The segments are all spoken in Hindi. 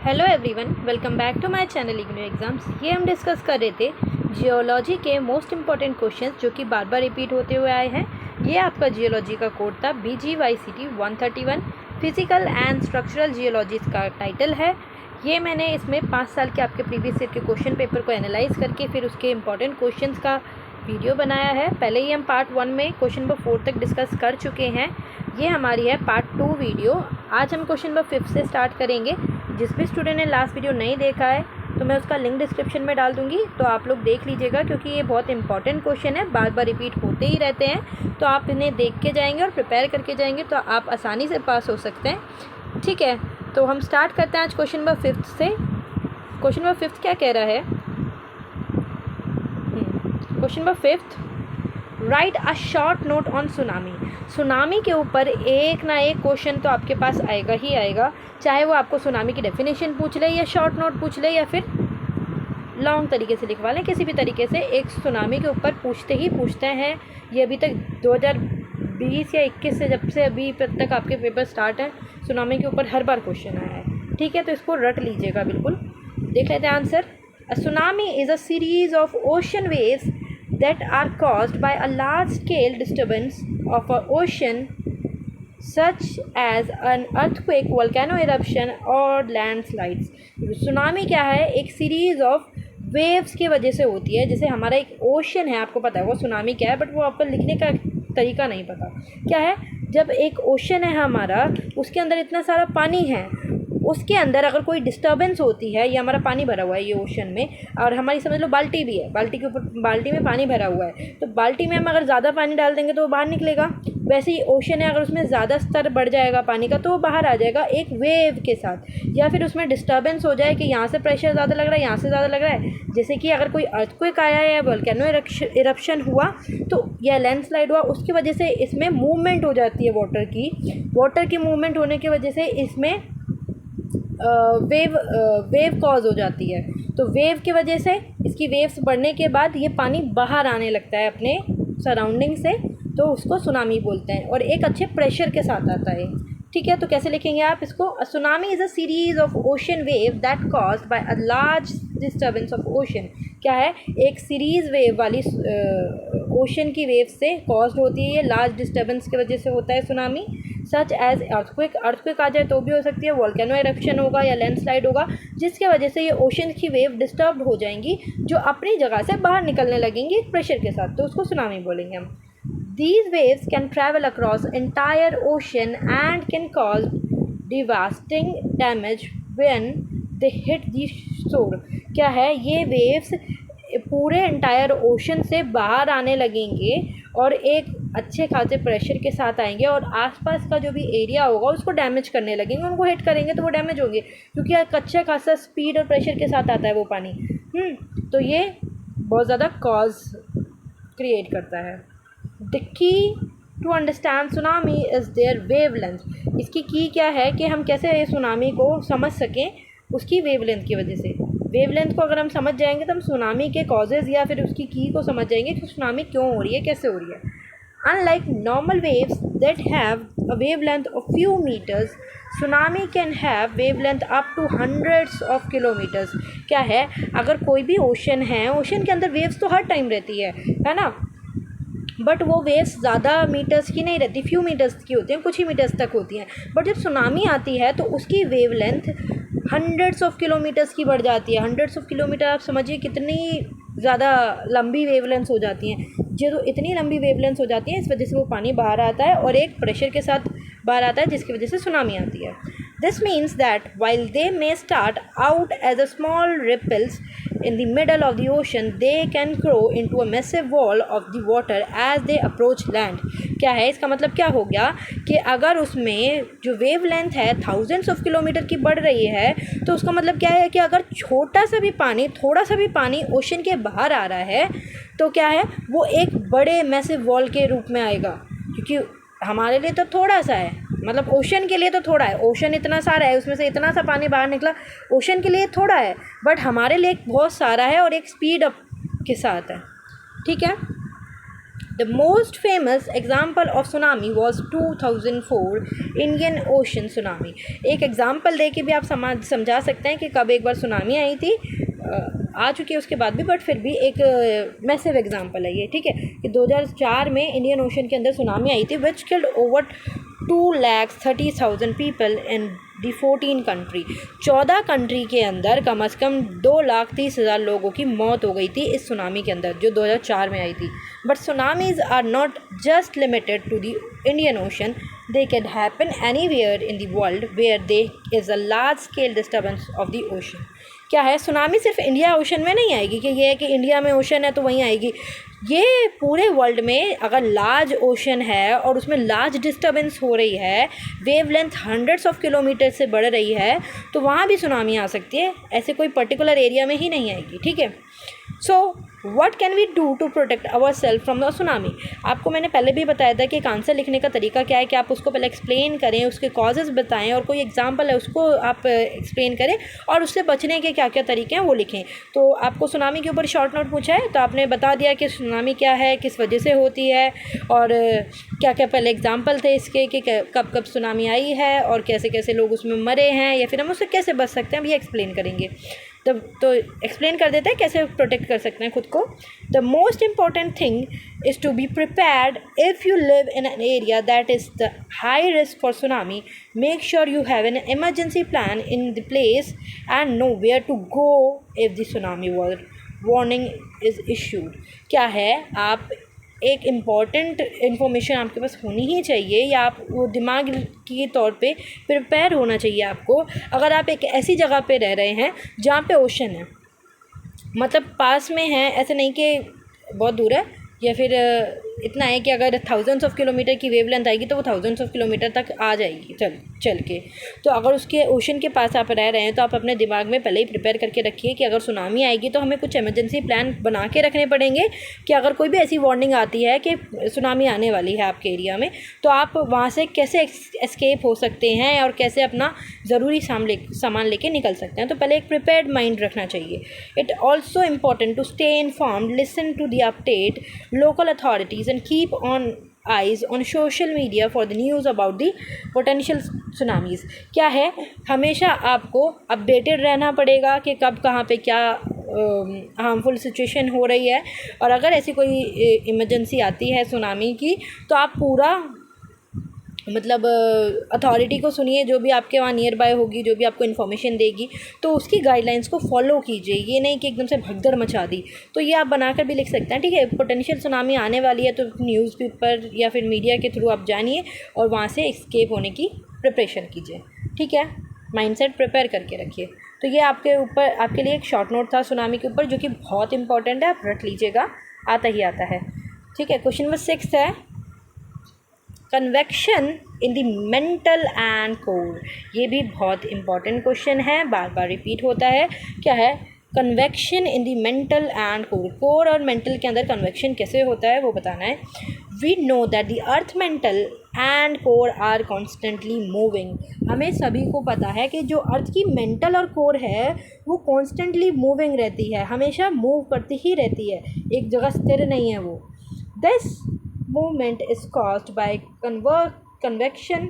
Hello everyone, welcome back to my channel IGNOU exams. ये हम डिस्कस कर रहे थे जियोलॉजी के मोस्ट इंपॉर्टेंट क्वेश्चंस जो कि बार बार रिपीट होते हुए आए हैं। ये आपका जियोलॉजी का कोड था BGYCT 131 physical and structural geology का टाइटल है। ये मैंने इसमें 5 साल के आपके प्रीवियस ईयर के क्वेश्चन पेपर को एनालाइज करके फिर उसके इंपॉर्टेंट क्वेश्चंस का वीडियो बनाया है। पहले ही हम पार्ट 1 में क्वेश्चन नंबर 4 तक डिस्कस कर चुके हैं। ये हमारी है पार्ट 2 वीडियो। आज हम क्वेश्चन नंबर 5 से स्टार्ट करेंगे। जिस भी स्टूडेंट ने लास्ट वीडियो नहीं देखा है तो मैं उसका लिंक डिस्क्रिप्शन में डाल दूंगी, तो आप लोग देख लीजिएगा, क्योंकि ये बहुत इंपॉर्टेंट क्वेश्चन है, बार बार रिपीट होते ही रहते हैं। तो आप इन्हें देख के जाएंगे और प्रिपेयर करके जाएंगे तो आप आसानी से पास हो सकते हैं। ठीक है, तो हम स्टार्ट करते हैं आज क्वेश्चन नंबर 5 से। क्वेश्चन नंबर 5 क्या कह रहा है? Question number 5, right a short note on tsunami. Tsunami के ऊपर एक ना एक क्वेश्चन तो आपके पास आएगा ही आएगा, चाहे वो आपको सुनामी की डेफिनेशन पूछ ले या शॉर्ट नोट पूछ ले या फिर लॉन्ग तरीके से लिखवा लें। किसी भी तरीके से एक सुनामी के ऊपर पूछते ही पूछते हैं। ये अभी तक 2020 या 21 से जब से अभी तक आपके पेपर स्टार्ट हैं, सुनामी के ऊपर हर बार क्वेश्चन आया है। ठीक है, तो इसको रट लीजिएगा बिल्कुल। देख लेते हैं answer. A tsunami is a series of ocean waves that are caused by a large scale disturbance of an ocean such as an earthquake, volcano eruption और landslides। सुनामी क्या है? एक सीरीज ऑफ वेव्स की वजह से होती है। जैसे हमारा एक ओशन है, आपको पता है वो सुनामी क्या है, बट वो आपको लिखने का तरीका नहीं पता क्या है। जब एक ओशन है हमारा, उसके अंदर इतना सारा पानी है, उसके अंदर अगर कोई डिस्टर्बेंस होती है, ये हमारा पानी भरा हुआ है ये ओशन में, और हमारी समझ लो बाल्टी भी है, बाल्टी के ऊपर बाल्टी में पानी भरा हुआ है, तो बाल्टी में हम अगर ज़्यादा पानी डाल देंगे तो वो बाहर निकलेगा। वैसे ही ओशन है, अगर उसमें ज़्यादा स्तर बढ़ जाएगा पानी का तो वो बाहर आ जाएगा एक वेव के साथ। या फिर उसमें डिस्टर्बेंस हो जाए कि यहाँ से प्रेशर ज़्यादा लग रहा है, यहाँ से ज़्यादा लग रहा है। जैसे कि अगर कोई अर्थक्वेक आया या वोल्केनो इरप्शन हुआ तो या लैंडस्लाइड हुआ, उसकी वजह से इसमें मूवमेंट हो जाती है वाटर की मूवमेंट होने की वजह से इसमें वेव कॉज हो जाती है। तो वेव की वजह से इसकी वेव्स बढ़ने के बाद ये पानी बाहर आने लगता है अपने सराउंडिंग से, तो उसको सुनामी बोलते हैं और एक अच्छे प्रेशर के साथ आता है। ठीक है, तो कैसे लिखेंगे आप इसको? अ tsunami is a series of ocean wave that caused by a large disturbance of ocean. क्या है? एक सीरीज वेव वाली ओशन की वेव से कॉज्ड होती है, ये लार्ज डिस्टर्बेंस की वजह से होता है सुनामी। सच एज अर्थक्वेक आ जाए तो भी हो सकती है, वोल्केनो एरप्शन होगा या लैंडस्लाइड होगा, जिसके वजह से ये ओशन की वेव डिस्टर्ब हो जाएंगी, जो अपनी जगह से बाहर निकलने लगेंगी एक प्रेशर के साथ, तो उसको सुनामी बोलेंगे हम। These waves can travel across entire ocean and can cause devastating damage when they hit the shore। क्या है? ये वेव्स पूरे एंटायर ओशन से बाहर आने लगेंगे और एक अच्छे खासे प्रेशर के साथ आएंगे और आसपास का जो भी एरिया होगा उसको डैमेज करने लगेंगे, उनको हिट करेंगे तो वो डैमेज होंगे, क्योंकि एक अच्छा खासा स्पीड और प्रेशर के साथ आता है वो पानी। तो ये बहुत ज़्यादा कॉज क्रिएट करता है। The key to understand tsunami is their wave length. इसकी की क्या है कि हम कैसे ये सुनामी को समझ सकें, उसकी वेव लेंथ की वजह से। वेव लेंथ को अगर हम समझ जाएंगे तो हम सुनामी के कॉजेज़ या फिर उसकी की को समझ जाएंगे कि सुनामी क्यों हो रही है, कैसे हो रही है। Unlike normal waves that have a wavelength of few meters, tsunami can have wavelength up to hundreds of kilometers। क्या है? अगर कोई भी ओशन है, ओशन के अंदर वेव्स तो हर टाइम रहती है ना, बट वो वेव्स ज़्यादा मीटर्स की नहीं रहती, फ्यू मीटर्स की होती हैं, कुछ ही मीटर्स तक होती हैं। बट जब सुनामी आती है तो उसकी wave length hundreds of kilometres की बढ़ जाती है। हंड्रेड्स ऑफ किलोमीटर आप समझिए कितनी ज़्यादा लंबी वेवलेंथ हो जाती हैं। जो इतनी लंबी वेवलेंथ हो जाती है, इस वजह से वो पानी बाहर आता है और एक प्रेशर के साथ बाहर आता है, जिसकी वजह से सुनामी आती है। This means that while they may start out as a small ripples in the middle of the ocean, they can grow into a massive wall of the water as they approach land। क्या है? इसका मतलब क्या हो गया कि अगर उसमें जो वेव लेंथ है थाउजेंड्स ऑफ किलोमीटर की बढ़ रही है, तो उसका मतलब क्या है कि अगर छोटा सा भी पानी, थोड़ा सा भी पानी ओशन के बाहर आ रहा है तो क्या है, वो एक बड़े मैसिव वॉल के रूप में आएगा। क्योंकि हमारे लिए तो थोड़ा सा है, मतलब ओशन के लिए तो थोड़ा है, ओशन इतना सारा है, उसमें से इतना सा पानी बाहर निकला, ओशन के लिए थोड़ा है, बट हमारे लिए बहुत सारा है और एक स्पीड अप के साथ है। ठीक है, The most famous example of tsunami was 2004 Indian ocean tsunami. एक एग्जाम्पल दे के भी आप समझा सकते हैं कि कब एक बार सुनामी आई थी, आ चुकी है उसके बाद भी, बट फिर भी एक मैसिव एग्जाम्पल है ये, ठीक है, कि 2004 में इंडियन ओशन के अंदर सुनामी आई थी which killed over 2,30,000 people in the 14 country. 14 country के अंदर कम अज़ कम 2,30,000 लोगों की मौत हो गई थी इस सुनामी के अंदर जो 2004 में आई थी। But tsunamis are not just limited to the Indian Ocean, they can happen anywhere in the world where there is a large scale disturbance of the ocean। क्या है, सुनामी सिर्फ इंडिया ओशन में नहीं आएगी कि ये है कि इंडिया में ओशन है तो वहीं आएगी, ये पूरे वर्ल्ड में अगर लार्ज ओशन है और उसमें लार्ज डिस्टर्बेंस हो रही है, wave length hundreds of kilometre से बढ़ रही है, तो वहाँ भी सुनामी आ सकती है, ऐसे कोई पर्टिकुलर एरिया में ही नहीं आएगी, ठीक है। So what can we do to protect our self from the tsunami. आपको मैंने पहले भी बताया था कि एक आंसर लिखने का तरीका क्या है कि आप उसको पहले एक्सप्लेन करें, उसके कॉजेज़ बताएं और कोई एग्जांपल है उसको आप एक्सप्लेन करें और उससे बचने के क्या क्या तरीके हैं वो लिखें। तो आपको सुनामी के ऊपर शॉर्ट नोट पूछा है तो आपने बता दिया कि सुनामी क्या है, किस वजह से होती है और क्या क्या पहले एग्जाम्पल थे इसके कि कब कब सुनामी आई है और कैसे कैसे लोग उसमें मरे हैं या फिर हम उससे कैसे बच सकते हैं, अब ये एक्सप्लेन करेंगे। तो एक्सप्लेन कर देते हैं कैसे प्रोटेक्ट कर सकते हैं खुद को। The most important thing is to be prepared if you live in an area that is the high risk for tsunami. Make sure you have an emergency plan in the place and know where to go if the tsunami warning is issued. क्या है, आप एक इम्पॉर्टेंट इन्फॉर्मेशन आपके पास होनी ही चाहिए या आप वो दिमाग के तौर पे प्रिपेयर होना चाहिए आपको। अगर आप एक ऐसी जगह पे रह रहे हैं जहाँ पे ओशन है, मतलब पास में है, ऐसे नहीं कि बहुत दूर है, या फिर इतना है कि अगर थाउजेंड्स ऑफ किलोमीटर की वेव लेंथ आएगी तो वो थाउजेंड्स ऑफ किलोमीटर तक आ जाएगी चल के। तो अगर उसके ओशन के पास आप रह रहे हैं तो आप अपने दिमाग में पहले ही प्रिपेयर करके रखिए कि अगर सुनामी आएगी तो हमें कुछ इमरजेंसी प्लान बना के रखने पड़ेंगे कि अगर कोई भी ऐसी वार्निंग आती है कि सुनामी आने वाली है आपके एरिया में तो आप वहाँ से कैसे एस्केप हो सकते हैं और कैसे अपना ज़रूरी सामान लेके निकल सकते हैं। तो पहले एक प्रिपेयर्ड माइंड रखना चाहिए। It also important to stay informed, listen to the update local authorities and keep on eyes on social media for the news about the potential tsunamis। क्या है, हमेशा आपको अपडेटेड रहना पड़ेगा कि कब कहाँ पे क्या हार्मफुल सिचुएशन हो रही है और अगर ऐसी कोई इमरजेंसी आती है सुनामी की तो आप पूरा मतलब अथॉरिटी को सुनिए, जो भी आपके वहाँ नियर बाय होगी, जो भी आपको इन्फॉर्मेशन देगी तो उसकी गाइडलाइंस को फॉलो कीजिए। ये नहीं कि एकदम से भगदड़ मचा दी। तो ये आप बनाकर भी लिख सकते हैं, ठीक है। पोटेंशियल सुनामी आने वाली है तो न्यूज़पेपर या फिर मीडिया के थ्रू आप जानिए और वहाँ से एस्केप होने की प्रिपरेशन कीजिए, ठीक है। माइंडसेट प्रिपेयर करके रखिए। तो ये आपके लिए एक शॉर्ट नोट था सुनामी के ऊपर जो कि बहुत इंपॉर्टेंट है, आप रट लीजिएगा, आता ही आता है, ठीक है। क्वेश्चन नंबर 6 है convection in the mantle and core. ये भी बहुत इंपॉर्टेंट क्वेश्चन है, बार बार रिपीट होता है। क्या है, convection in the mantle and core. Core और मेंटल के अंदर कन्वेक्शन कैसे होता है वो बताना है। We know that the earth mantle and core are constantly moving. हमें सभी को पता है कि जो अर्थ की मेंटल और कोर है वो कॉन्स्टेंटली मूविंग रहती है, हमेशा मूव करती ही रहती है, एक जगह स्थिर नहीं है वो। This movement is caused by convection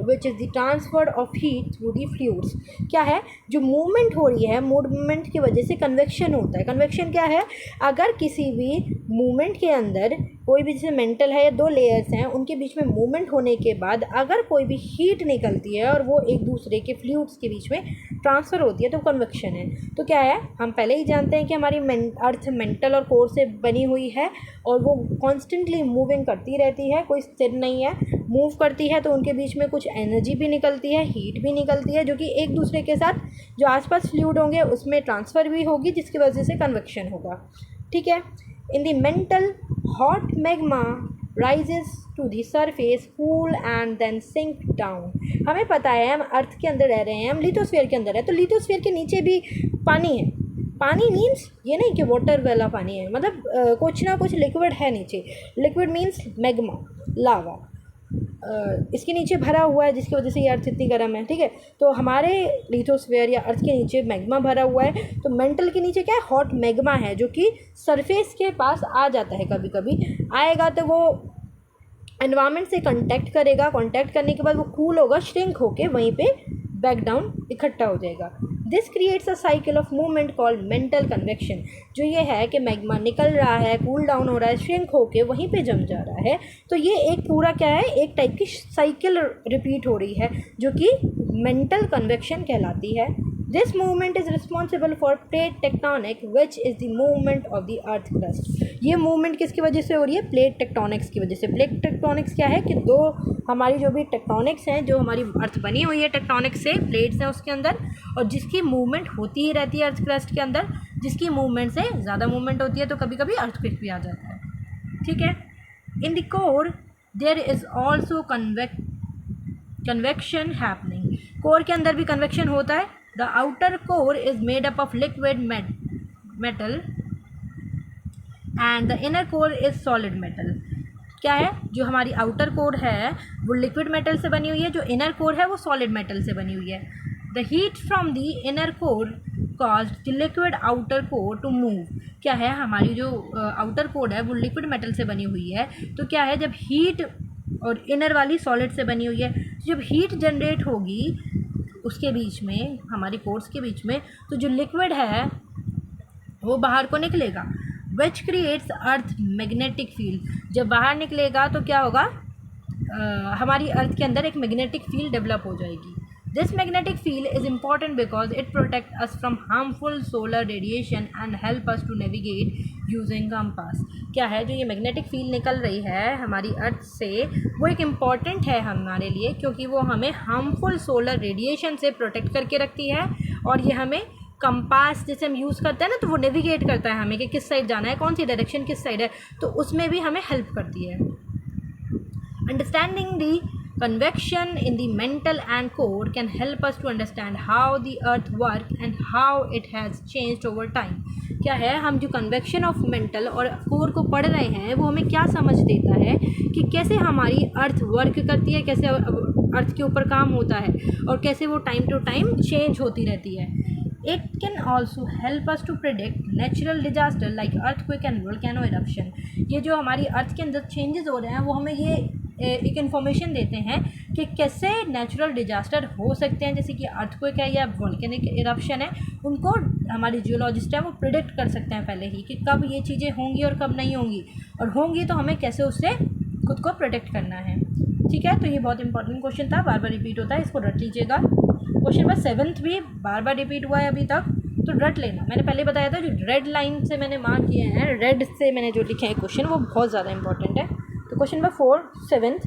which is the transfer of heat through the fluids। क्या है, जो मूवमेंट हो रही है, मूवमेंट की वजह से कन्वेक्शन होता है। कन्वेक्शन क्या है, अगर किसी भी मूवमेंट के अंदर कोई भी, जैसे मेंटल है या दो लेयर्स हैं उनके बीच में मूवमेंट होने के बाद अगर कोई भी हीट निकलती है और वो एक दूसरे के फ्लूइड्स के बीच में ट्रांसफ़र होती है तो कन्वेक्शन है। तो क्या है, हम पहले ही जानते हैं कि हमारी अर्थ मेंटल और कोर से बनी हुई है और वो कॉन्स्टेंटली मूविंग करती रहती है, कोई स्थिर नहीं है, मूव करती है तो उनके बीच में कुछ एनर्जी भी निकलती है, हीट भी निकलती है जो कि एक दूसरे के साथ जो आसपास फ्लूइड होंगे उसमें ट्रांसफ़र भी होगी जिसकी वजह से कन्वेक्शन होगा, ठीक है। In the mantle hot magma rises to the surface cool and then sink down. हमें पता है हम अर्थ के अंदर रह रहे हैं, हम लिथोस्फीयर के अंदर है, तो लिथोस्फीयर के नीचे भी पानी है। पानी मीन्स ये नहीं कि वाटर वाला पानी है, मतलब कुछ ना कुछ लिक्विड है नीचे। लिक्विड मीन्स मैग्मा, लावा। इसके नीचे भरा हुआ है जिसकी वजह से ये अर्थ इतनी गर्म है, ठीक है। तो हमारे लिथोस्फीयर या अर्थ के नीचे मैग्मा भरा हुआ है, तो मेंटल के नीचे क्या है, हॉट मैग्मा है जो कि सरफेस के पास आ जाता है, कभी कभी आएगा तो वो एनवायरनमेंट से कांटेक्ट करेगा, कांटेक्ट करने के बाद वो कूल होगा, श्रिंक होके वहीं पे बैक डाउन इकट्ठा हो जाएगा। This creates a cycle of movement called mental convection. जो ये है कि मैग्मा निकल रहा है, कूल डाउन हो रहा है, श्रिंक होके वहीं पे जम जा रहा है, तो ये एक पूरा क्या है, एक टाइप की साइकिल रिपीट हो रही है जो कि मेंटल कन्वेक्शन कहलाती है। This movement is responsible for plate tectonic which is the movement of the earth crust. ये मूवमेंट किसकी वजह से हो रही है, प्लेट टेक्टोनिक्स की वजह से। प्लेट टेक्टोनिक्स क्या है कि दो हमारी जो भी टेक्टोनिक्स हैं, जो हमारी अर्थ बनी हुई है टेक्टोनिक्स से, प्लेट्स हैं उसके अंदर, और जिसकी मूवमेंट होती ही रहती है अर्थ क्रस्ट के अंदर, जिसकी मूवमेंट से ज़्यादा मूवमेंट होती है तो कभी कभी अर्थक्वेक भी आ जाता है, ठीक है। In the core there is also convection happening. Core के अंदर भी कन्वेक्शन होता है। The outer core is made up of liquid metal and the inner core is solid metal. क्या है, जो हमारी आउटर कोर है वो लिक्विड मेटल से बनी हुई है, जो इनर कोर है वो सॉलिड मेटल से बनी हुई है। The heat from the inner core cause the liquid outer core to move. क्या है, हमारी जो आउटर कोर है वो लिक्विड मेटल से बनी हुई है, तो क्या है, जब हीट, और इनर वाली सॉलिड से बनी हुई है, तो जब हीट जनरेट होगी उसके बीच में, हमारी कोर्स के बीच में, तो जो लिक्विड है वो बाहर को निकलेगा, which creates earth magnetic field. जब बाहर निकलेगा तो क्या होगा, हमारी अर्थ के अंदर एक मैग्नेटिक फील्ड डेवलप हो जाएगी। This magnetic field is important because it protect us from harmful solar radiation and help us to navigate using compass. क्या है, जो ये मैग्नेटिक फील्ड निकल रही है हमारी अर्थ से, वो एक इम्पॉर्टेंट है हमारे लिए, क्योंकि वो हमें हार्मफुल सोलर रेडिएशन से प्रोटेक्ट करके रखती है, और ये हमें कंपास जैसे हम यूज़ करते हैं ना, तो वो नेविगेट करता है हमें कि किस साइड जाना है, कौन सी डायरेक्शन किस साइड है, तो उसमें भी हमें हेल्प करती है। Understanding the convection in the mental and core can help us to understand how the earth work and how it has changed over time। क्या है, हम जो कन्वेक्शन ऑफ मेंटल और कोर को पढ़ रहे हैं वो हमें क्या समझ देता है कि कैसे हमारी अर्थ वर्क करती है, कैसे अर्थ के ऊपर काम होता है, और कैसे वो टाइम टू टाइम चेंज होती रहती है। It can also help us to predict natural disaster like earthquake and volcano eruption। ये जो हमारी अर्थ के अंदर चेंजेस हो रहे हैं वो हमें ये एक इन्फॉर्मेशन देते हैं कि कैसे नेचुरल डिजास्टर हो सकते हैं, जैसे कि अर्थक्वेक है या वोल्केनिक इरप्शन है, उनको हमारी जियोलॉजिस्ट है वो प्रिडिक्ट कर सकते हैं पहले ही कि कब ये चीज़ें होंगी और कब नहीं होंगी, और होंगी तो हमें कैसे उससे खुद को प्रोटेक्ट करना है, ठीक है। तो ये बहुत इंपॉर्टेंट क्वेश्चन था, बार बार रिपीट होता है, इसको रट लीजिएगा। क्वेश्चन नंबर 7 भी बार बार रिपीट हुआ है अभी तक, तो रट लेना। मैंने पहले बताया था जो रेड लाइन से मैंने मार्क किए हैं, रेड से मैंने जो लिखे हैं क्वेश्चन, वो बहुत ज़्यादा इंपॉर्टेंट है। तो question number 4 7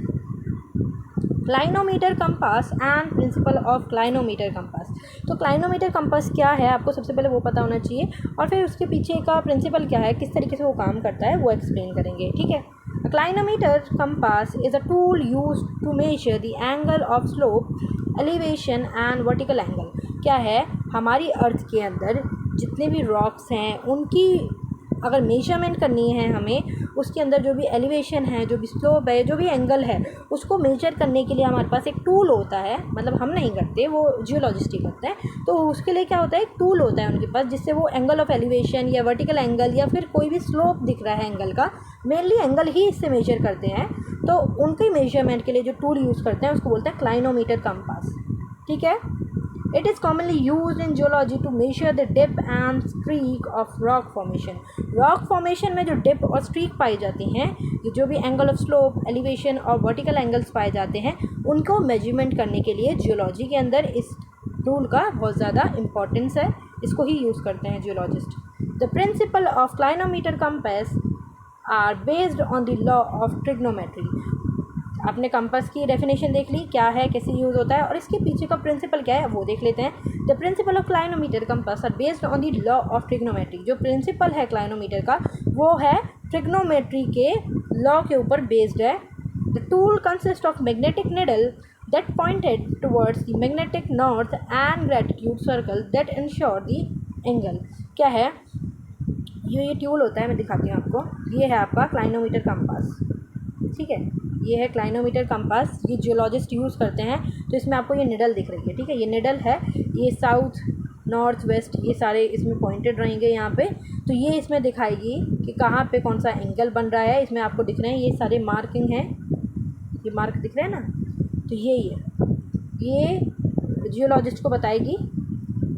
clinometer compass and principle of clinometer compass. तो क्लाइनोमीटर कंपास क्या है आपको सबसे पहले वो पता होना चाहिए, और फिर उसके पीछे का प्रिंसिपल क्या है, किस तरीके से वो काम करता है, वो एक्सप्लेन करेंगे, ठीक है। A clinometer compass is a tool used to measure the angle of slope, elevation and vertical angle। क्या है, हमारी अर्थ के अंदर जितने भी रॉक्स हैं उनकी अगर मेजरमेंट करनी है हमें, उसके अंदर जो भी एलिवेशन है, जो भी स्लोप है, जो भी एंगल है, उसको मेजर करने के लिए हमारे पास एक टूल होता है। मतलब हम नहीं करते, वो जियोलॉजिस्ट ही करते हैं। तो उसके लिए क्या होता है, एक टूल होता है उनके पास, जिससे वो एंगल ऑफ एलिवेशन या वर्टिकल एंगल या फिर कोई भी स्लोप दिख रहा है एंगल का, मेनली एंगल ही इससे मेजर करते हैं। तो उनके मेजरमेंट के लिए जो टूल यूज़ करते हैं उसको बोलते हैं क्लाइनोमीटर कंपास, ठीक है। It is commonly used in geology to measure the dip and streak of rock formation। Rock formation में जो डिप और स्ट्रीक पाई जाती हैं, ये जो भी एंगल ऑफ स्लोप, एलिवेशन और वर्टिकल एंगल्स पाए जाते हैं, उनको मेजरमेंट करने के लिए जियोलॉजी के अंदर इस टूल का बहुत ज़्यादा इंपॉर्टेंस है, इसको ही यूज़ करते हैं geologist. The principle of clinometer compass are based on the law of trigonometry. आपने कंपास की डेफिनेशन देख ली, क्या है, कैसे यूज़ होता है, और इसके पीछे का प्रिंसिपल क्या है वो देख लेते हैं। The principle of clinometer compass are based on the law of trigonometry. जो प्रिंसिपल है क्लाइनोमीटर का वो है ट्रिग्नोमेट्री के लॉ के ऊपर बेस्ड है। The tool consist of magnetic needle that pointed towards the magnetic north and gratitude circle that ensure the angle. क्या है, ये टूल होता है, मैं दिखाती हूँ आपको। ये है आपका क्लाइनोमीटर कंपास, ठीक है। ये है क्लाइनोमीटर कंपास, ये जियोलॉजिस्ट यूज़ करते हैं। तो इसमें आपको ये निडल दिख रही है, ठीक है, ये निडल है, ये साउथ नॉर्थ वेस्ट ये सारे इसमें पॉइंटेड रहेंगे यहाँ पे। तो ये इसमें दिखाएगी कि कहाँ पे कौन सा एंगल बन रहा है। इसमें आपको दिख रहे हैं ये सारे मार्किंग हैं, ये मार्क दिख रहे हैं ना, तो यही है, ये जियोलॉजिस्ट को बताएगी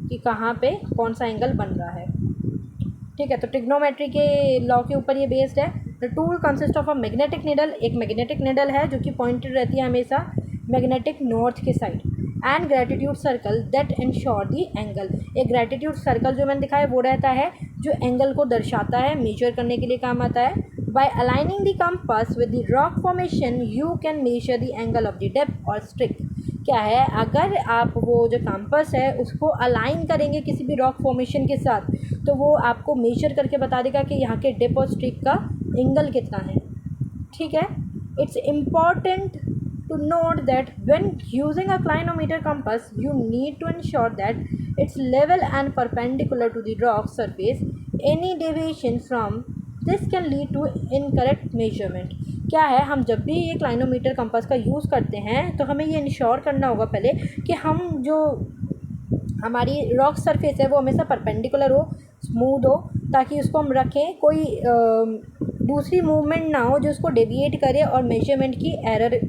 कि कहाँ पे कौन सा एंगल बन रहा है, ठीक है। तो ट्रिग्नोमेट्री के लॉ के ऊपर ये बेस्ड है। The tool consist of a magnetic needle, एक मैग्नेटिक निडल है जो कि पॉइंटेड रहती है हमेशा मैग्नेटिक नॉर्थ के side, and gratitude circle that ensure the angle, एक ग्रेटिट्यूड सर्कल जो मैंने दिखाया वो रहता है जो एंगल को दर्शाता है, मेजर करने के लिए काम आता है। By aligning the compass with the rock formation you can measure the angle of the depth और स्ट्रिक। क्या है, अगर आप वो जो कंपास है उसको अलाइन करेंगे किसी भी रॉक फॉर्मेशन के साथ, तो वो आपको मेजर करके बता देगा कि यहाँ के डेप्थ और स्ट्रिक का एंगल कितना है, ठीक है। It's important to note that when using a clinometer compass you need to ensure that it's level and perpendicular to the rock surface. Any deviation from this can lead to incorrect measurement. क्या है, हम जब भी ये क्लाइनोमीटर कंपास का यूज़ करते हैं तो हमें ये इंश्योर करना होगा पहले कि हम जो हमारी रॉक सरफेस है वो हमेशा परपेंडिकुलर हो, स्मूथ हो, ताकि उसको हम रखें, कोई दूसरी मूवमेंट ना हो जो उसको डेविएट करे और मेजरमेंट की एरर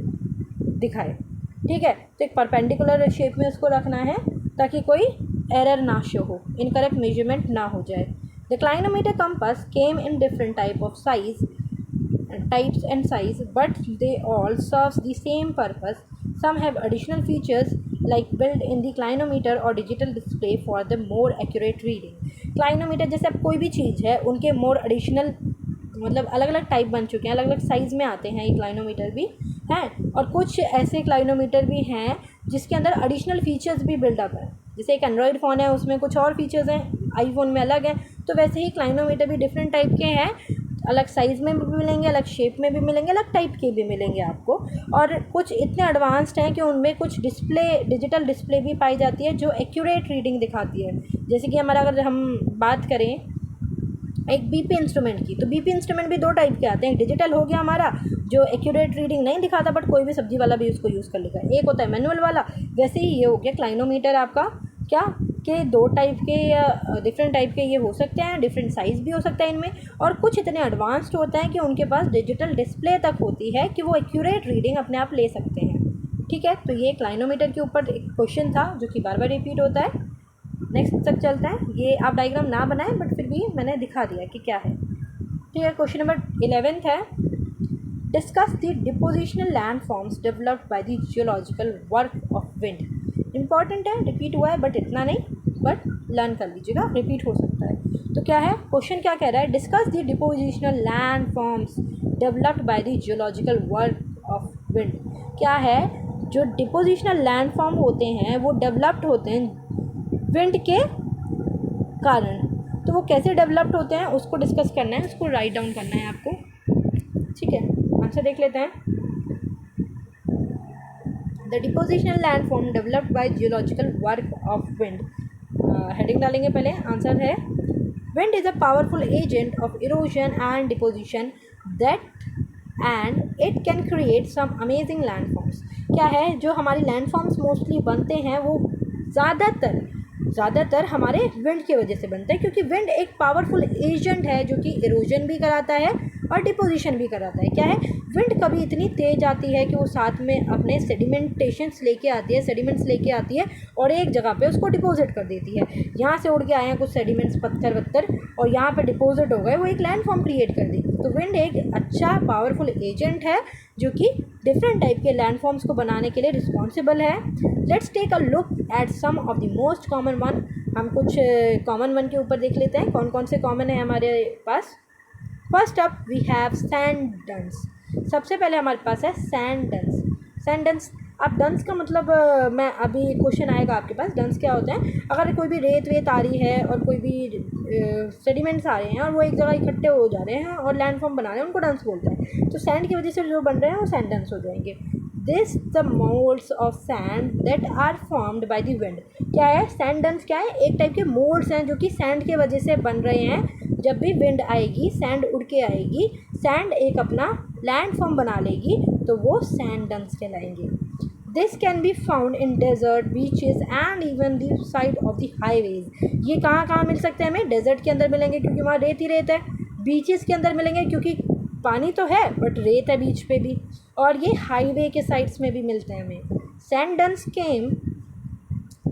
दिखाए, ठीक है। तो एक परपेंडिकुलर शेप में उसको रखना है ताकि कोई एरर ना शो हो, इनकरेक्ट मेजरमेंट ना हो जाए। The clinometer compass came in different types and size, but they all serve the same purpose. Some have additional features like built in the clinometer or digital display for the more accurate reading. क्लाइनोमीटर जैसे अब कोई भी चीज़ है उनके मोर एडिशनल मतलब अलग अलग टाइप बन चुके हैं, अलग अलग साइज़ में आते हैं ये क्लाइनोमीटर भी हैं, और कुछ ऐसे क्लाइनोमीटर भी हैं जिसके अंदर एडिशनल फीचर्स भी बिल्डअप है। जैसे एक एंड्रॉयड फ़ोन है उसमें कुछ और फीचर्स हैं, आईफोन में अलग है, तो वैसे ही क्लाइनोमीटर भी डिफरेंट टाइप के हैं, अलग साइज़ में भी मिलेंगे, अलग शेप में भी मिलेंगे, अलग टाइप के भी मिलेंगे आपको। और कुछ इतने एडवांस्ड हैं कि उनमें कुछ डिस्प्ले, डिजिटल डिस्प्ले भी पाई जाती है जो एक्यूरेट रीडिंग दिखाती है। जैसे कि हमारा अगर हम बात करें एक बीपी इंस्ट्रूमेंट की, तो बीपी इंस्ट्रूमेंट भी दो टाइप के आते हैं। डिजिटल हो गया हमारा जो एक्यूरेट रीडिंग नहीं दिखाता बट कोई भी सब्जी वाला भी उसको यूज़ कर लेगा, एक होता है मैनुअल वाला। वैसे ही ये हो गया क्लाइनोमीटर आपका क्या के दो टाइप के या डिफरेंट टाइप के ये हो सकते हैं, डिफरेंट साइज़ भी हो सकता है इनमें, और कुछ इतने एडवांस्ड होते हैं कि उनके पास डिजिटल डिस्प्ले तक होती है कि वो एक्यूरेट रीडिंग अपने आप ले सकते हैं, ठीक है। तो ये क्लाइनोमीटर के ऊपर एक क्वेश्चन था जो कि बार बार रिपीट होता है। नेक्स्ट तक चलते हैं, ये आप डायग्राम ना बनाएं बट फिर भी मैंने दिखा दिया कि क्या है, ठीक है। क्वेश्चन नंबर 11 है, discuss the depositional land forms developed by the geological work of wind. Important है, रिपीट हुआ है बट इतना नहीं, बट लर्न कर लीजिएगा, रिपीट हो सकता है। तो क्या है क्वेश्चन, क्या कह रहा है, discuss the depositional land forms developed by the geological work of wind. क्या है, जो डिपोजिशनल लैंड फॉर्म होते हैं वो डेवलप्ड होते हैं विंड के कारण। तो वो कैसे डेवलप्ड होते हैं उसको डिस्कस करना है, उसको राइट डाउन करना है आपको, ठीक है। आंसर देख लेते हैं। The depositional land form developed by geological work of wind, heading डालेंगे पहले। आंसर है wind is a powerful agent of erosion and deposition that and it can create some amazing land forms. क्या है, जो हमारे लैंड फॉर्म्स मोस्टली बनते हैं वो ज़्यादातर हमारे विंड की वजह से बनता है, क्योंकि विंड एक पावरफुल एजेंट है जो कि इरोजन भी कराता है और डिपोजिशन भी कराता है। क्या है, विंड कभी इतनी तेज़ आती है कि वो साथ में अपने सेडिमेंटेशंस लेके आती है, सेडिमेंट्स लेके आती है और एक जगह पे उसको डिपॉजिट कर देती है। यहाँ से उड़ के आए हैं कुछ सेडिमेंट्स, पत्थर वत्थर, और यहाँ पे डिपॉजिट हो गए, वो एक लैंड फॉर्म क्रिएट कर देगी। तो विंड एक अच्छा पावरफुल एजेंट है जो कि डिफरेंट टाइप के लैंड फॉर्म्स को बनाने के लिए रिस्पॉन्सिबल है। Let's take a look at some of the most common one. हम कुछ कॉमन वन के ऊपर देख लेते हैं कौन कौन से कॉमन है हमारे पास। First up we have sand dunes. सबसे पहले हमारे पास है सैंड डंस। सैंड डंस, अब डंस का मतलब मैं अभी क्वेश्चन आएगा आपके पास, डंस क्या होते हैं। अगर कोई भी रेत वेत आ रही है और कोई भी सेडिमेंट्स आ रहे हैं और वो एक जगह इकट्ठे हो जा रहे हैं और लैंड फॉर्म बना रहे हैं, उनको डंस बोलते हैं। तो सैंड की वजह से जो बन रहे हैं वो सैंड डंस हो जाएंगे। This the moulds of sand that are formed by the wind. क्या है, सैंड डंस क्या है, एक टाइप के मोल्ड्स हैं जो कि सैंड के वजह से बन रहे हैं। जब भी विंड आएगी, सैंड उड़ के आएगी, सैंड एक अपना लैंड फॉर्म बना लेगी तो वो सैंड डंस कहलाएंगे। This can be found in desert, beaches and even the side of the highways. ये कहाँ कहाँ मिल सकते हैं हमें? डेजर्ट के अंदर मिलेंगे क्योंकि वहाँ रेत ही रेत है, बीचेस के अंदर मिलेंगे क्योंकि पानी तो है बट रेत है बीच पे भी, और ये हाईवे के साइड्स में भी मिलते हैं हमें। Sand dunes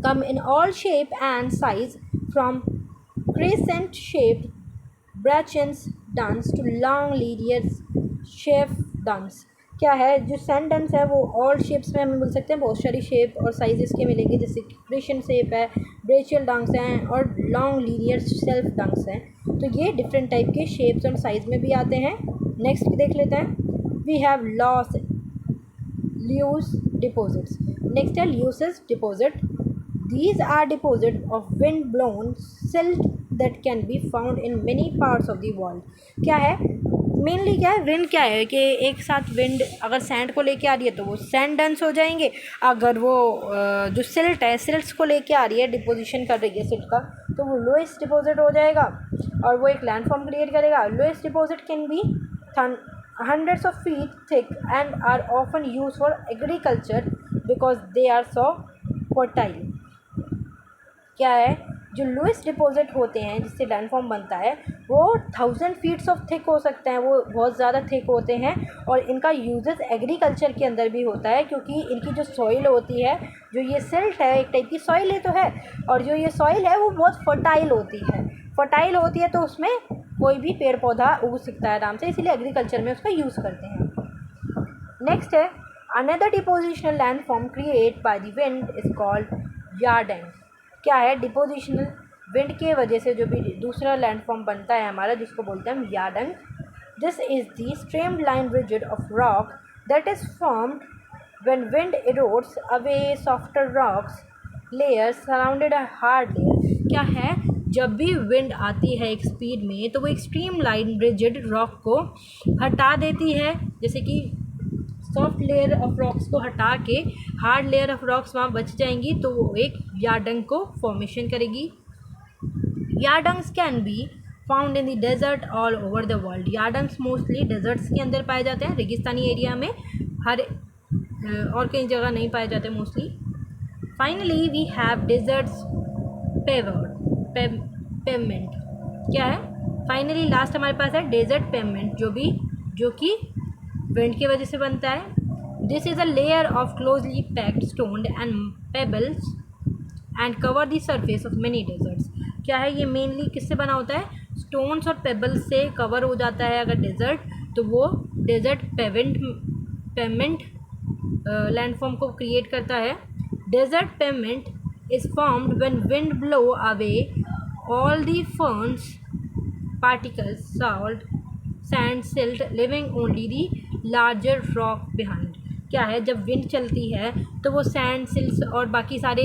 come in all shape and size, from crescent shaped branches duns to long linear shaped duns। क्या है जो सैंड डंस है वो ऑल शेप्स में हमें मिल सकते हैं, बहुत सारी शेप और साइजेस के मिलेंगे, जैसे क्रेसेंट शेप है, ब्रेचियल डंक्स हैं और लॉन्ग लीनियर सेल्फ डंक्स हैं। तो ये डिफरेंट टाइप के शेप्स और साइज में भी आते हैं। नेक्स्ट देख लेते हैं, we have loess deposits. Next है loess deposit. These are deposits of wind-blown silt that can be found in many parts of the world। क्या है मेनली, क्या है विंड, क्या है कि एक साथ विंड अगर सैंड को लेके आ रही है तो वो सैंड डंस हो जाएंगे, अगर वो जो सिल्ट है, सिल्ट्स को लेके आ रही है, डिपोजिशन कर रही है सिल्ट का, तो वो लोएस्ट डिपॉजिट हो जाएगा और वो एक लैंडफॉर्म क्रिएट करेगा। Lowest deposit can be hundreds of feet thick and are often used for agriculture because they are so fertile। क्या है जो लोएस्ट डिपॉजिट होते हैं जिससे लैंडफॉर्म बनता है वो 1000 फीट्स ऑफ थिक हो सकते हैं, वो बहुत ज़्यादा थिक होते हैं और इनका यूजेस एग्रीकल्चर के अंदर भी होता है क्योंकि इनकी जो सॉइल होती है, जो ये सिल्ट है एक टाइप की सॉइल ही तो है, और जो ये सॉइल है वो बहुत फर्टाइल होती है, तो उसमें कोई भी पेड़ पौधा उग सकता है आराम से, इसीलिए एग्रीकल्चर में उसका यूज़ करते हैं। नेक्स्ट है another depositional landform create by the wind is called yardang. क्या है डिपोजिशनल, विंड के वजह से जो भी दूसरा लैंडफॉर्म बनता है हमारा, जिसको बोलते हैं हम yardang. This is the streamline रिजिड of rock that is formed when wind erodes away softer rocks layers surrounded a hard layer. क्या है जब भी विंड आती है एक स्पीड में तो वो एक स्ट्रीमलाइन रिजिड रॉक को हटा देती है, जैसे कि सॉफ्ट लेयर ऑफ रॉक्स को हटा के हार्ड लेयर ऑफ रॉक्स वहाँ बच जाएंगी, तो वो एक यार्डंग को फॉर्मेशन करेगी। Yardangs can be found in the desert all over the world. Yardangs mostly deserts के अंदर पाए जाते हैं, रेगिस्तानी एरिया में, हर और कई जगह नहीं पाए जाते mostly. Finally we have deserts pavement. क्या है फाइनली लास्ट हमारे पास है डेजर्ट पेवमेंट, जो कि विंड की वजह से बनता है। This is a layer of closely packed stone and pebbles and cover the surface of many deserts. क्या है ये मेनली किससे बना होता है? स्टोन्स और पेबल्स से कवर हो जाता है अगर डेजर्ट, तो वो डेजर्ट पेवमेंट लैंडफॉर्म को क्रिएट करता है। Desert pavement is formed when wind blow away all the fine particles, salt, sand, silt, leaving only the larger rock behind। क्या है जब विंड चलती है तो वो सैंड, सिल्स और बाकी सारे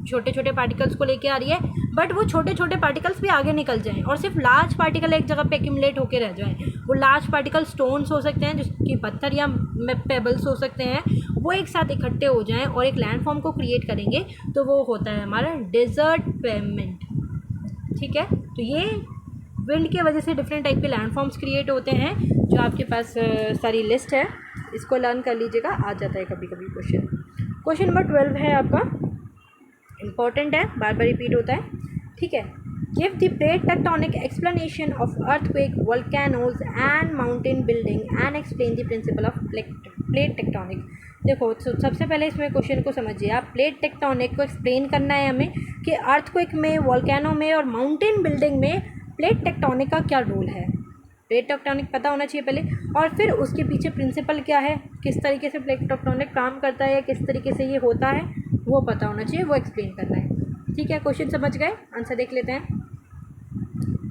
छोटे छोटे पार्टिकल्स को लेके आ रही है, बट वो छोटे छोटे पार्टिकल्स भी आगे निकल जाएं और सिर्फ लार्ज पार्टिकल एक जगह पे एक्यूमुलेट होके रह जाएं। वो लार्ज पार्टिकल स्टोन्स हो सकते हैं, जिसकी पत्थर या पेबल्स हो सकते हैं, वो एक साथ इकट्ठे हो जाएं और एक लैंडफॉर्म को क्रिएट करेंगे, तो वो होता है हमारा डेजर्ट पेवमेंट। ठीक है, तो ये विंड के वजह से डिफरेंट टाइप के लैंडफॉर्म्स क्रिएट होते हैं, जो आपके पास सारी लिस्ट है, इसको लर्न कर लीजिएगा, आ जाता है कभी कभी क्वेश्चन। क्वेश्चन नंबर 12 है आपका, इम्पॉर्टेंट है, बार बार रिपीट होता है। ठीक है, give the plate tectonic explanation of earthquake, volcanoes and mountain building and explain the principle of plate tectonic. देखो सबसे पहले इसमें क्वेश्चन को समझिए आप, प्लेट टेक्टोनिक को एक्सप्लेन करना है हमें कि अर्थक्वेक में, वोल्केनो में और माउंटेन बिल्डिंग में प्लेट टेक्टोनिक का क्या रोल है। प्लेट टेक्टोनिक पता होना चाहिए पहले, और फिर उसके पीछे प्रिंसिपल क्या है, किस तरीके से प्लेट टेक्टोनिक काम करता है, किस तरीके से ये होता है, वो पता होना चाहिए, वो एक्सप्लेन करना है। ठीक है, क्वेश्चन समझ गए, आंसर देख लेते हैं।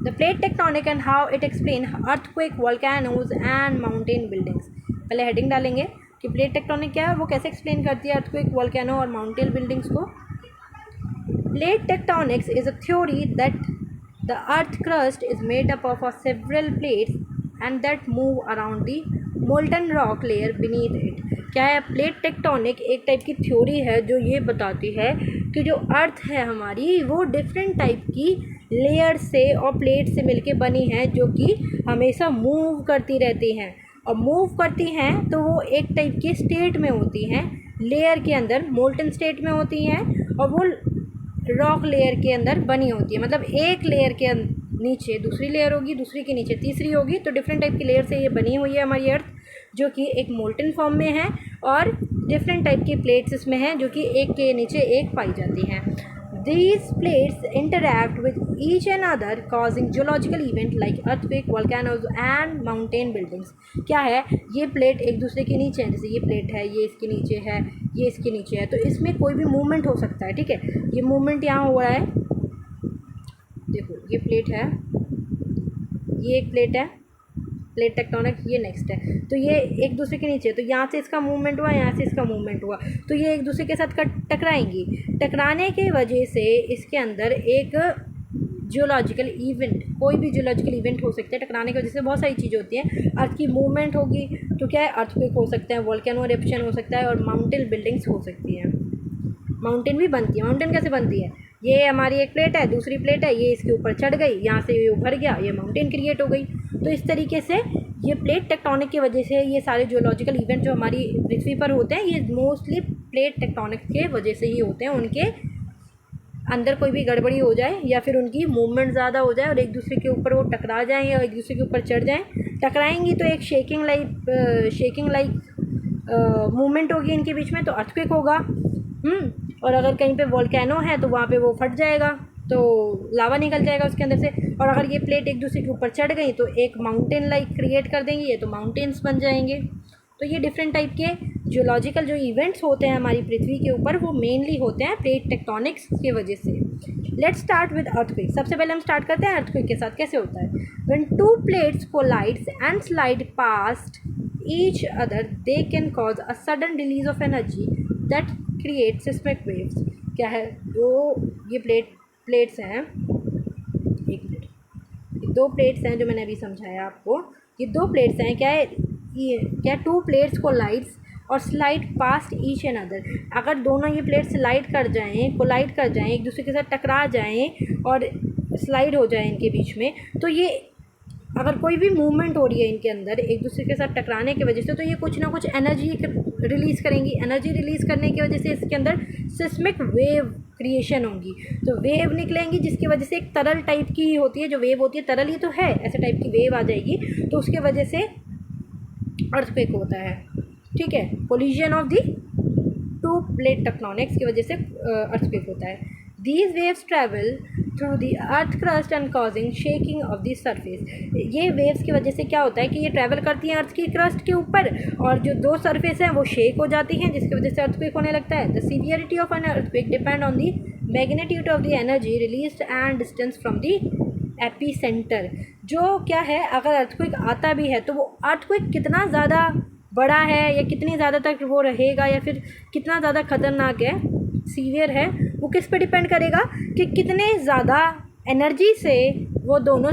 The plate tectonic and how it explain earthquake, volcanoes and mountain buildings. पहले हेडिंग डालेंगे कि प्लेट टेक्टोनिक क्या है, वो कैसे एक्सप्लेन करती है अर्थक्वेक, वोल्केनो और माउंटेन बिल्डिंग्स को। Plate tectonics is a theory that the earth crust is made up of several plates and that move around the molten rock layer beneath it। क्या है प्लेट टेक्टोनिक? एक टाइप की थ्योरी है जो ये बताती है कि जो अर्थ है हमारी वो डिफरेंट टाइप की लेयर से और प्लेट से मिलके बनी है, जो कि हमेशा मूव करती रहती हैं। और मूव करती हैं तो वो एक टाइप की स्टेट में होती हैं, लेयर के अंदर मोल्टन स्टेट में होती हैं, और वो रॉक लेयर के अंदर बनी होती है। मतलब एक लेयर के नीचे दूसरी लेयर होगी, दूसरी के नीचे तीसरी होगी, तो डिफरेंट टाइप की लेयर से ये बनी हुई है हमारी अर्थ, जो कि एक मोल्टन फॉर्म में है, और डिफरेंट टाइप की प्लेट्स इसमें हैं जो कि एक के नीचे एक पाई जाती हैं। These plates interact with each another causing geological event like earthquake, volcanoes and mountain buildings। क्या है, ये प्लेट एक दूसरे के नीचे है, जैसे ये प्लेट है, ये इसके नीचे है, ये इसके नीचे है, तो इसमें कोई भी मूवमेंट हो सकता है। ठीक है, ये मूवमेंट यहाँ हो रहा है, देखो ये प्लेट है, ये एक प्लेट है, प्लेट टेक्टोनिक, ये नेक्स्ट है, तो ये एक दूसरे के नीचे, तो यहाँ से इसका मूवमेंट हुआ, यहाँ से इसका मूवमेंट हुआ, तो ये एक दूसरे के साथ टकराएंगी। टकराने के वजह से इसके अंदर एक जियोलॉजिकल इवेंट, कोई भी जियोलॉजिकल इवेंट हो सकते हैं। टकराने की वजह से बहुत सारी चीज़ें होती हैं। अर्थ की मूवमेंट होगी तो क्या है, अर्थक्वेक हो सकता है, वोल्केनो इरप्शन हो सकता है, और माउंटेन बिल्डिंग्स हो सकती हैं। माउंटेन भी बनती है। माउंटेन कैसे बनती है, ये हमारी एक प्लेट है, दूसरी प्लेट है, ये इसके ऊपर चढ़ गई, यहाँ से ये उभर गया, ये माउंटेन क्रिएट हो गई। तो इस तरीके से ये प्लेट टेक्टोनिक की वजह से ये सारे जियोलॉजिकल इवेंट जो हमारी पृथ्वी पर होते हैं, ये मोस्टली प्लेट टेक्टोनिक के वजह से ही होते हैं। उनके अंदर कोई भी गड़बड़ी हो जाए, या फिर उनकी मूवमेंट ज़्यादा हो जाए और एक दूसरे के ऊपर वो टकरा जाएँ या एक दूसरे के ऊपर चढ़ जाएँ। टकराएंगी तो एक शेकिंग लाइक मूवमेंट होगी इनके बीच में, तो अर्थक्वेक होगा। और अगर कहीं पे वोल्केनो है तो वहाँ पे वो फट जाएगा, तो लावा निकल जाएगा उसके अंदर से। और अगर ये प्लेट एक दूसरे के ऊपर चढ़ गई तो एक माउंटेन लाइक क्रिएट कर देंगी, ये तो माउंटेन्स बन जाएंगे। तो ये डिफरेंट टाइप के जियोलॉजिकल जो इवेंट्स होते हैं हमारी पृथ्वी के ऊपर, वो मेनली होते हैं प्लेट टेक्टोनिक्स की वजह से। Let's start with earthquake. सबसे पहले हम स्टार्ट करते हैं अर्थक्वेक के साथ। कैसे होता है, when two plates collides and slide past each other they can cause a sudden release of energy that create seismic waves. क्या है, ये प्लेट्स हैं, एक मिनट, दो प्लेट्स हैं जो मैंने अभी समझाया आपको। ये दो प्लेट्स हैं, क्या है, ये क्या, टू प्लेट्स कोलाइड्स और slide past each and other. अगर दोनों ये प्लेट्स स्लाइड कर जाएं, कोलाइड कर जाएं, एक दूसरे के साथ टकरा जाएं और स्लाइड हो जाए इनके बीच में, तो ये अगर कोई भी मूवमेंट हो रही है इनके अंदर एक दूसरे के साथ टकराने की वजह से, तो ये कुछ ना कुछ एनर्जी रिलीज़ करेंगी। एनर्जी रिलीज़ करने की वजह से इसके अंदर सिस्मिक वेव क्रिएशन होगी। तो वेव निकलेंगी जिसकी वजह से एक तरल टाइप की होती है, जो वेव होती है तरल ही तो है, ऐसे टाइप की वेव आ जाएगी, तो उसके वजह से अर्थक्वेक होता है। ठीक है, collision of the two plate tectonics की वजह से अर्थक्वेक होता है। These waves travel through the earth crust and causing shaking of the surface। ये वेव्स की वजह से क्या होता है कि ये ट्रैवल करती हैं अर्थ की क्रस्ट के ऊपर, और जो दो सरफेस हैं वो शेक हो जाती हैं, जिसकी वजह से अर्थक्वेक होने लगता है। The severity of an earthquake depend on the magnitude of the energy released and distance from the epicentre. जो क्या है, अगर अर्थक्वेक आता भी है तो वो अर्थक्वेक कितना ज़्यादा बड़ा है, या कितनी ज़्यादा तक वो रहेगा, या फिर कितना ज़्यादा ख़तरनाक है, सीवियर है, वो किस पे डिपेंड करेगा कि कितने ज़्यादा एनर्जी से वो दोनों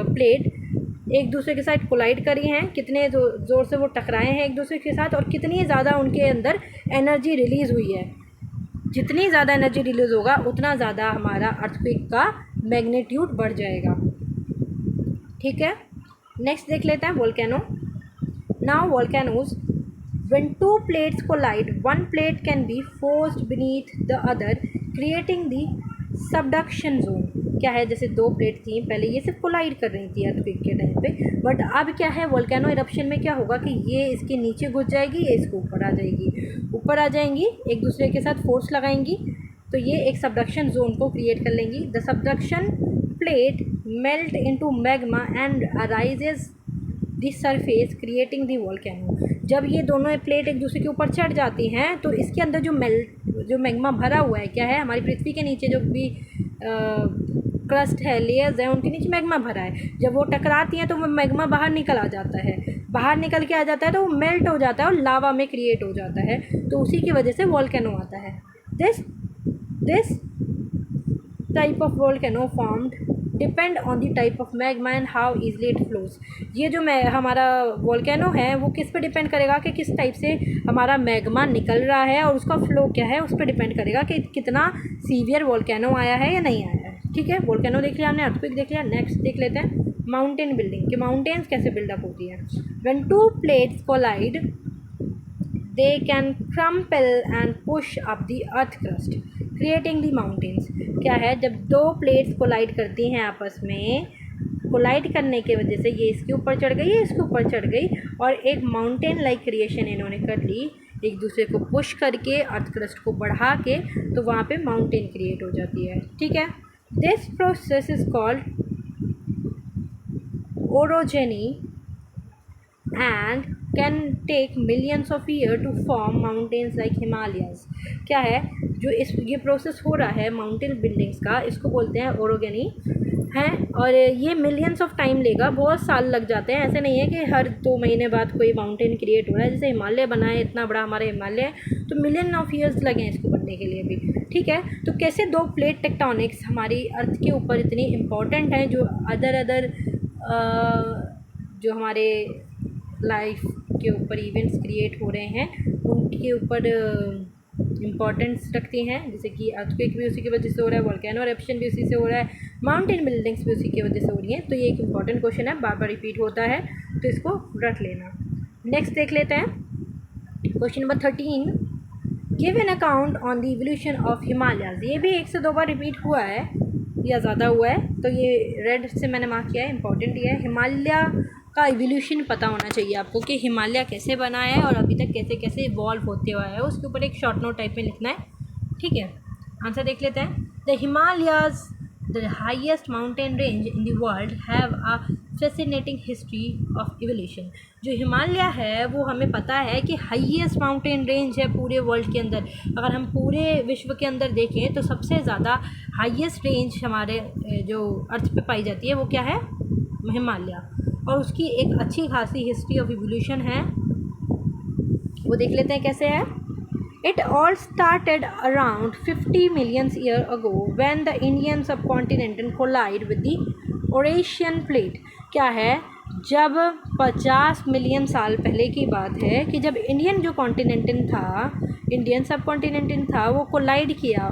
प्लेट एक दूसरे के साथ कोलाइड करी हैं, कितने ज़ोर से वो टकराए हैं एक दूसरे के साथ, और कितनी ज़्यादा उनके अंदर एनर्जी रिलीज़ हुई है। जितनी ज़्यादा एनर्जी रिलीज़ होगा उतना ज़्यादा हमारा अर्थक्वेक का मैग्नीट्यूड बढ़ जाएगा। ठीक है, नेक्स्ट देख लेते हैं volcano. Now volcanoes, when two plates collide, one plate can be forced beneath the other, creating the subduction zone। क्या है, जैसे दो प्लेट थी पहले, ये सिर्फ कोलाइड कर रही थी अर्थक्वेक के टाइम पे, बट अब क्या है, वोल्केनो इरप्शन में क्या होगा कि ये इसके नीचे घुस जाएगी, ये इसको ऊपर आ जाएगी, ऊपर आ जाएंगी, एक दूसरे के साथ फोर्स लगाएंगी, तो ये एक सबडक्शन जोन को क्रिएट कर लेंगी। The subduction plate melt into magma and arises the surface creating the volcano. जब ये दोनों प्लेट एक दूसरे के ऊपर चढ़ जाती हैं तो इसके अंदर जो मैग्मा भरा हुआ है, क्या है, हमारी पृथ्वी के नीचे जो भी क्रस्ट है, लेयर्स हैं, उनके नीचे मैग्मा भरा है। जब वो टकराती हैं तो वो मैग्मा बाहर निकल आ जाता है, बाहर निकल के आ जाता है तो वो मेल्ट हो जाता है और लावा में क्रिएट हो जाता है, तो उसी की वजह से वोल्केनो आता है। This type of volcano formed depend on the type of magma and how easily it flows. ये जो हमारा वोल्केनो है वो किस पे डिपेंड करेगा कि किस टाइप से हमारा मैग्मा निकल रहा है, और उसका फ्लो क्या है, उस पर डिपेंड करेगा कि कितना सीवियर वोल्केनो आया है या नहीं आया है। ठीक है, वोल्केनो देख लिया हमने, अर्थक्वेक देख लिया। नेक्स्ट देख लेते हैं माउंटेन बिल्डिंग कि माउंटेन्स कैसे बिल्डअप होती है। When two plates collide they can crumple and push up the earth crust creating the mountains. क्या है, जब दो प्लेट्स कोलाइड करती हैं आपस में, कोलाइड करने की वजह से ये इसके ऊपर चढ़ गई, ये इसके ऊपर चढ़ गई और एक माउंटेन लाइक क्रिएशन इन्होंने कर ली, एक दूसरे को पुश करके अर्थ क्रस्ट को बढ़ा के, तो वहाँ पे माउंटेन क्रिएट हो जाती है। ठीक है, this process is called orogeny and can take millions of years to form mountains like Himalayas। क्या है, जो ये प्रोसेस हो रहा है माउंटेन बिल्डिंग्स का, इसको बोलते हैं ओरोगेनी है, और ये मिलियंस ऑफ टाइम लेगा, बहुत साल लग जाते हैं। ऐसे नहीं है कि हर 2 महीने बाद कोई माउंटेन क्रिएट हो रहा है। जैसे हिमालय बना है, इतना बड़ा हमारा हिमालय, तो मिलियन ऑफ ईयर्स लगे हैं इसको बनने के लिए भी। ठीक है, तो कैसे दो प्लेट टेक्टोनिक्स हमारी अर्थ के ऊपर इतनी इम्पॉर्टेंट हैं, जो अदर जो हमारे लाइफ के ऊपर इवेंट्स क्रिएट हो रहे हैं उनके ऊपर इम्पॉर्टेंस रखती हैं। जैसे कि अर्थक्वेक भी उसी की वजह से हो रहा है, वोल्केनो एरप्शन भी उसी से हो रहा है, माउंटेन बिल्डिंग्स भी उसी की वजह से हो रही हैं। तो ये एक इम्पॉर्टेंट क्वेश्चन है, बार बार रिपीट होता है, तो इसको रख लेना। नेक्स्ट देख लेते हैं question number 13, give an account on the evolution of Himalayas. ये भी 1 से 2 बार रिपीट हुआ है या ज़्यादा हुआ है, तो ये रेड से मैंने मार्क किया है, इंपॉर्टेंट ये है। हिमालय का इवोल्यूशन पता होना चाहिए आपको कि हिमालय कैसे बना है और अभी तक कैसे कैसे इवॉल्व होते हुआ है, उसके ऊपर एक शॉर्ट नोट टाइप में लिखना है। ठीक है, आंसर देख लेते हैं। The Himalayas the highest mountain range in the world have a fascinating history of evolution. जो हिमालय है वो हमें पता है कि हाईएस्ट माउंटेन रेंज है पूरे वर्ल्ड के अंदर। अगर हम पूरे विश्व के अंदर देखें तो सबसे ज़्यादा हाईएस्ट रेंज हमारे जो अर्थ पे पाई जाती है वो क्या है, हिमालय, और उसकी एक अच्छी खासी हिस्ट्री ऑफ इवोल्यूशन है, वो देख लेते हैं कैसे है। It all started around 50 million years ago when the Indian subcontinent collided with the Eurasian plate। क्या है, जब 50 मिलियन साल पहले की बात है कि जब इंडियन जो कॉन्टिनेंटन था, इंडियन सब कॉन्टिनेंटन था, वो कोलाइड किया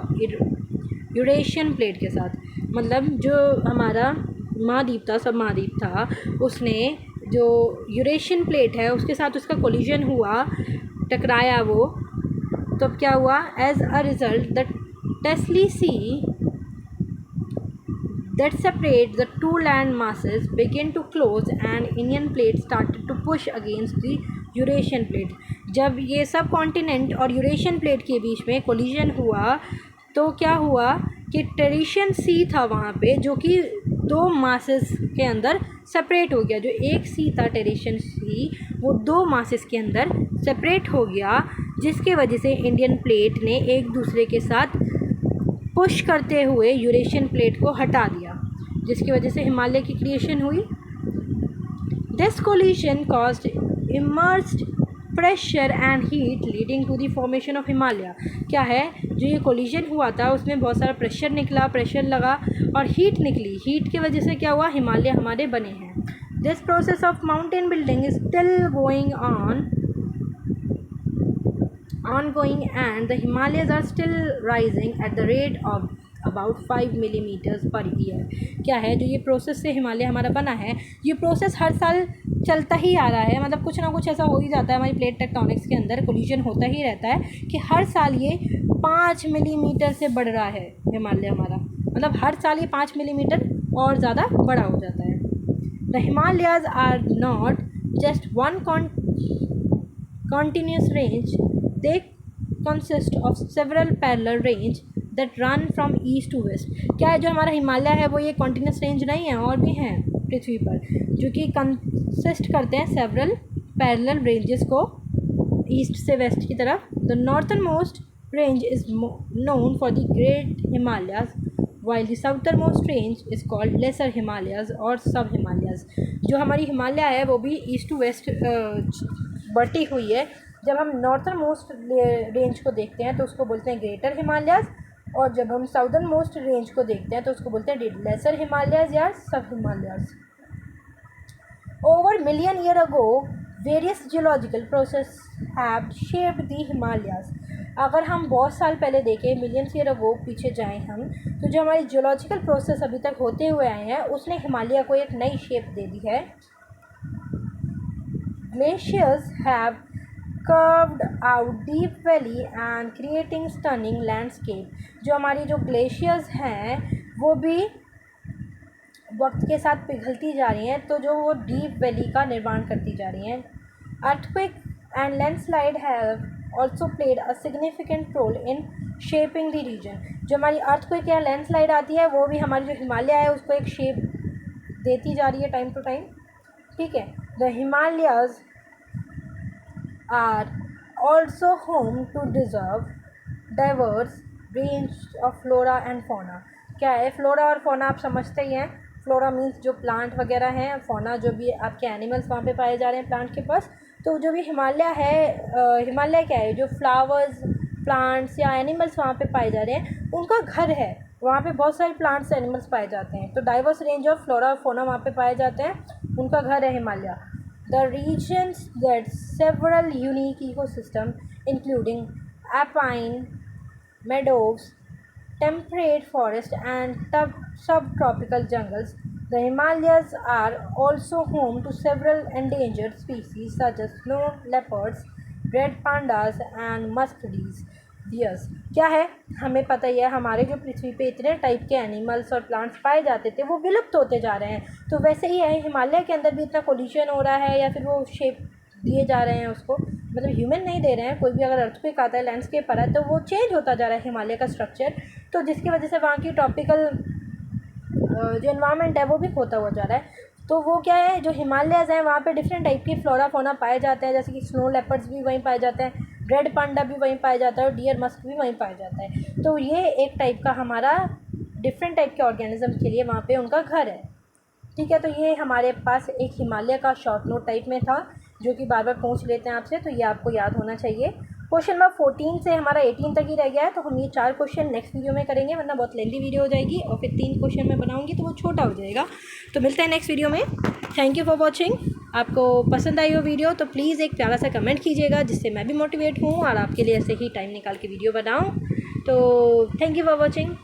यूरेशियन प्लेट के साथ। मतलब जो हमारा महाद्वीप था, सब महाद्वीप था, उसने जो यूरेशियन प्लेट है उसके साथ उसका कोलिजन हुआ, टकराया वो, तो अब क्या हुआ, as a result the Tethys Sea that separate the two land masses begin to close and Indian plate started to push against the Eurasian plate. जब ये सब कॉन्टिनेंट और यूरेशियन प्लेट के बीच में कोलिजन हुआ तो क्या हुआ कि टेरेशियन सी था वहाँ पे, जो कि 2 मासेस के अंदर सेपरेट हो गया। जो एक सी था टेरेशियन सी, वो 2 मासेस के अंदर सेपरेट हो गया, जिसके वजह से इंडियन प्लेट ने एक दूसरे के साथ पुश करते हुए यूरेशियन प्लेट को हटा दिया, जिसकी वजह से हिमालय की क्रिएशन हुई। This collision caused immersed pressure and heat leading to the formation of Himalaya. क्या है, जो ये कोलिजन हुआ था उसमें बहुत सारा प्रेशर निकला, प्रेशर लगा और हीट निकली, हीट की वजह से क्या हुआ, हिमालय हमारे बने हैं। This process of mountain building is still going ongoing and the Himalayas are still rising at the rate of about 5 millimeters per year। क्या है, जो ये प्रोसेस से हिमालय हमारा बना है, ये प्रोसेस हर साल चलता ही आ रहा है। मतलब कुछ ना कुछ ऐसा हो ही जाता है, हमारी प्लेट टेक्टोनिक्स के अंदर कोलिजन होता ही रहता है कि हर साल ये 5 मिलीमीटर से बढ़ रहा है हिमालय हमारा। मतलब हर साल ये 5 मिलीमीटर और ज़्यादा बड़ा हो जाता है। The Himalayas are not just one continuous range, they consist of several parallel range that run from east to west। क्या है, जो हमारा हिमालय है वो ये कॉन्टीन्यूस रेंज नहीं है, और भी हैं पृथ्वी पर जो कि कंसिस्ट करते हैं सेवरल पैरेलल रेंजेस को ईस्ट से वेस्ट की तरफ। The northern most range is known for the great Himalayas while the southernmost range is called lesser Himalayas और सब हिमालयाज। जो हमारी हिमालय है वो भी ईस्ट टू वेस्ट बढ़ती हुई है। जब हम नॉर्थन मोस्ट रेंज को देखते हैं तो उसको बोलते हैं ग्रेटर हिमालयाज, और जब हम साउदर्न मोस्ट रेंज को देखते हैं तो उसको बोलते हैं लेसर हिमालयाज या सब Himalayas. Over million year ago various geological process have shaped the Himalayas. अगर हम बहुत साल पहले देखें, मिलियंस ईयर अगो पीछे जाएं हम, तो जो हमारी जियोलॉजिकल प्रोसेस अभी तक होते हुए आए हैं उसने हिमालय को एक नई शेप दे दी है। Glaciers have curved out deep valley and creating stunning landscape। जो हमारी जो ग्लेशियर्स हैं वो भी वक्त के साथ पिघलती जा रही हैं, तो जो वो डीप वैली का निर्माण करती जा रही हैं। Earthquake and landslide have also played a significant role in shaping the region. जो हमारी अर्थक्वेक या लैंडस्लाइड आती है वो भी हमारी जो हिमालय है उसको एक शेप देती जा रही है टाइम टू टाइम। ठीक है, the Himalayas are also home to deserve diverse range of flora and fauna. क्या है फ्लोरा और फोना, आप समझते ही हैं। फ्लोरा मीन्स जो प्लांट वगैरह हैं, फोना जो भी आपके एनिमल्स वहाँ पे पाए जा रहे हैं प्लांट के पास। तो जो भी हिमालय है, हिमालय क्या है, जो फ्लावर्स, प्लांट्स या एनिमल्स वहाँ पे पाए जा रहे हैं उनका घर है। वहाँ पे बहुत सारे प्लांट्स एनिमल्स पाए जाते हैं, तो डाइवर्स रेंज ऑफ फ्लोरा और फोना वहाँ पे पाए जाते हैं, उनका घर है Himalaya. The regions get several unique ecosystem including alpine meadows, temperate forest and subtropical jungles. The Himalayas are also home to several endangered species such as snow leopards, red pandas and musk deers। क्या है, हमें पता ही है हमारे जो पृथ्वी पे इतने टाइप के एनिमल्स और प्लांट्स पाए जाते थे वो विलुप्त होते जा रहे हैं। तो वैसे ही है, हिमालय के अंदर भी इतना पोल्यूशन हो रहा है या फिर वो शेप दिए जा रहे हैं उसको, मतलब ह्यूमन नहीं दे रहे हैं। कोई भी अगर अर्थक्वेक आता है, लैंडस्केप आ रहा है, तो वो चेंज होता जा रहा है हिमालय का स्ट्रक्चर, तो जिसकी वजह से वहाँ की ट्रॉपिकल जो इन्वायरमेंट है वो भी खोता हुआ जा रहा है। तो वो क्या है, जो हिमालयज़ हैं वहाँ पे डिफरेंट टाइप की फ्लोरा फोना पाए जाते हैं, जैसे कि स्नो लेपर्ड्स भी वहीं पाए जाते हैं, रेड पांडा भी वहीं पाया जाता है और डियर मस्क भी वहीं पाया जाता है। तो ये एक टाइप का हमारा डिफरेंट टाइप के ऑर्गेनिज्म के लिए वहाँ पे उनका घर है। ठीक है, तो ये हमारे पास एक हिमालय का शॉर्ट नोट टाइप में था जो कि बार बार पूछ लेते हैं आपसे, तो ये आपको याद होना चाहिए। क्वेश्चन नंबर 14 से हमारा 18 तक ही रह गया है, तो हम ये 4 क्वेश्चन नेक्स्ट वीडियो में करेंगे, वरना बहुत लेंथी वीडियो हो जाएगी और फिर 3 क्वेश्चन मैं बनाऊंगी तो वो छोटा हो जाएगा। तो मिलते हैं नेक्स्ट वीडियो में। Thank you for watching. आपको पसंद आई हो वीडियो तो प्लीज़ एक प्यारा सा कमेंट कीजिएगा, जिससे मैं भी मोटिवेट हूँ और आपके लिए ऐसे ही टाइम निकाल के वीडियो बनाऊँ। तो थैंक यू फॉर वॉचिंग।